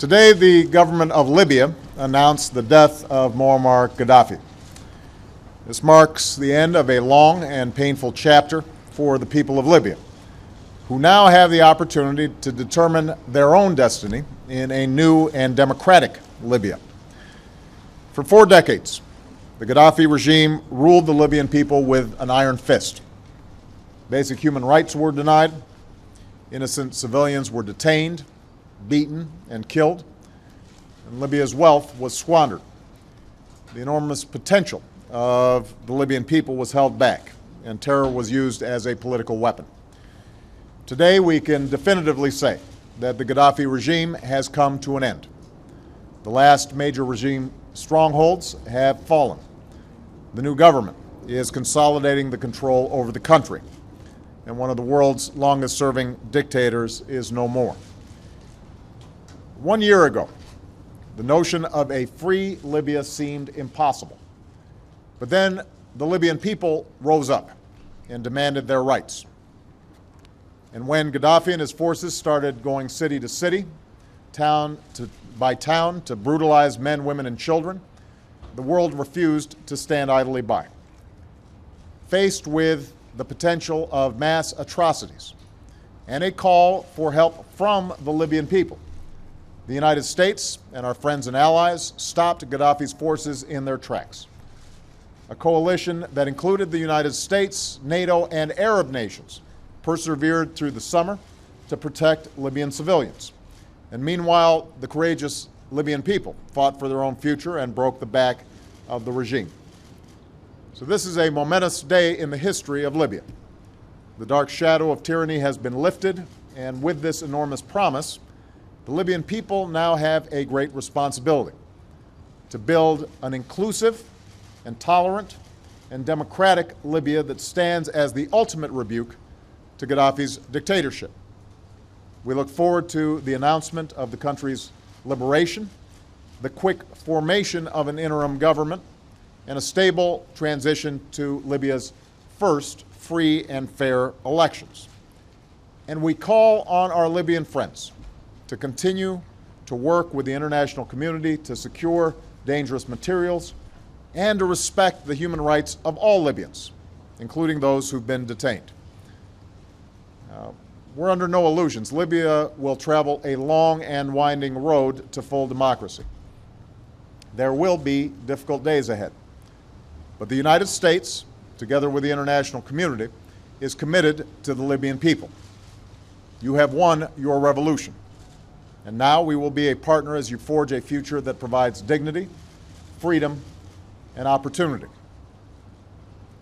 Today, the government of Libya announced the death of Muammar Gaddafi. This marks the end of a long and painful chapter for the people of Libya, who now have the opportunity to determine their own destiny in a new and democratic Libya. For 4 decades, the Gadhafi regime ruled the Libyan people with an iron fist. Basic human rights were denied, innocent civilians were detained, beaten, and killed, and Libya's wealth was squandered. The enormous potential of the Libyan people was held back, and terror was used as a political weapon. Today, we can definitively say that the Gadhafi regime has come to an end. The last major regime strongholds have fallen. The new government is consolidating the control over the country, and one of the world's longest-serving dictators is no more. 1 year ago, the notion of a free Libya seemed impossible. But then the Libyan people rose up and demanded their rights. And when Gaddafi and his forces started going city to city, town by town, to brutalize men, women, and children, the world refused to stand idly by. Faced with the potential of mass atrocities and a call for help from the Libyan people, the United States and our friends and allies stopped Gaddafi's forces in their tracks. A coalition that included the United States, NATO, and Arab nations persevered through the summer to protect Libyan civilians. And meanwhile, the courageous Libyan people fought for their own future and broke the back of the regime. So this is a momentous day in the history of Libya. The dark shadow of tyranny has been lifted, and with this enormous promise, the Libyan people now have a great responsibility to build an inclusive and tolerant and democratic Libya that stands as the ultimate rebuke to Gaddafi's dictatorship. We look forward to the announcement of the country's liberation, the quick formation of an interim government, and a stable transition to Libya's first free and fair elections. And we call on our Libyan friends to continue to work with the international community to secure dangerous materials and to respect the human rights of all Libyans, including those who've been detained. We're under no illusions. Libya will travel a long and winding road to full democracy. There will be difficult days ahead. But the United States, together with the international community, is committed to the Libyan people. You have won your revolution. And now we will be a partner as you forge a future that provides dignity, freedom, and opportunity.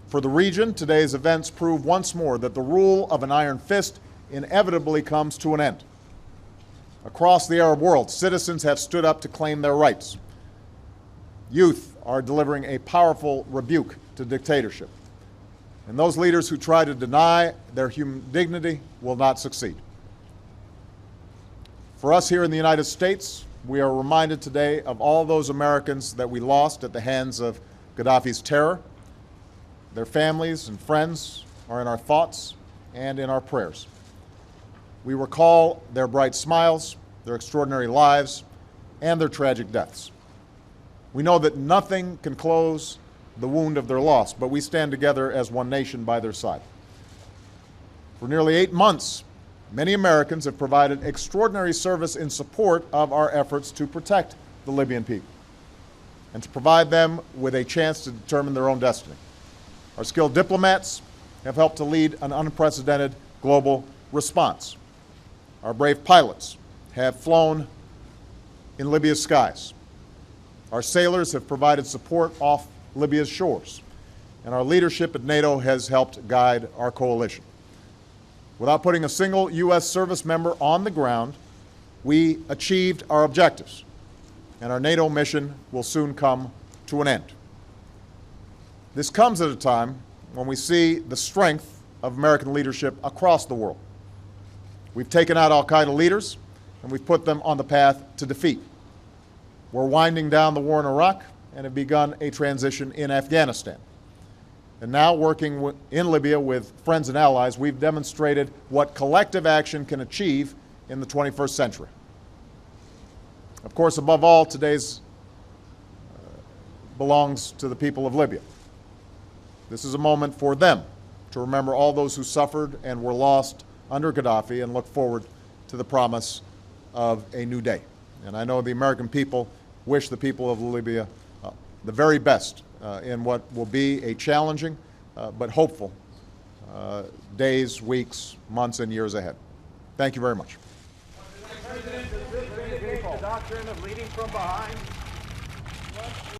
For the region, today's events prove once more that the rule of an iron fist inevitably comes to an end. Across the Arab world, citizens have stood up to claim their rights. Youth are delivering a powerful rebuke to dictatorship. And those leaders who try to deny their human dignity will not succeed. For us here in the United States, we are reminded today of all those Americans that we lost at the hands of Gaddafi's terror. Their families and friends are in our thoughts and in our prayers. We recall their bright smiles, their extraordinary lives, and their tragic deaths. We know that nothing can close the wound of their loss, but we stand together as one nation by their side. For nearly 8 months, many Americans have provided extraordinary service in support of our efforts to protect the Libyan people and to provide them with a chance to determine their own destiny. Our skilled diplomats have helped to lead an unprecedented global response. Our brave pilots have flown in Libya's skies. Our sailors have provided support off Libya's shores, and our leadership at NATO has helped guide our coalition. Without putting a single U.S. service member on the ground, we achieved our objectives, and our NATO mission will soon come to an end. This comes at a time when we see the strength of American leadership across the world. We've taken out al-Qaeda leaders, and we've put them on the path to defeat. We're winding down the war in Iraq and have begun a transition in Afghanistan. And now, working in Libya with friends and allies, we've demonstrated what collective action can achieve in the 21st century. Of course, above all, today's belongs to the people of Libya. This is a moment for them to remember all those who suffered and were lost under Gaddafi and look forward to the promise of a new day. And I know the American people wish the people of Libya the very best in what will be a challenging but hopeful days, weeks, months, and years ahead. Thank you very much. President, does this vindicate the doctrine of leading from behind?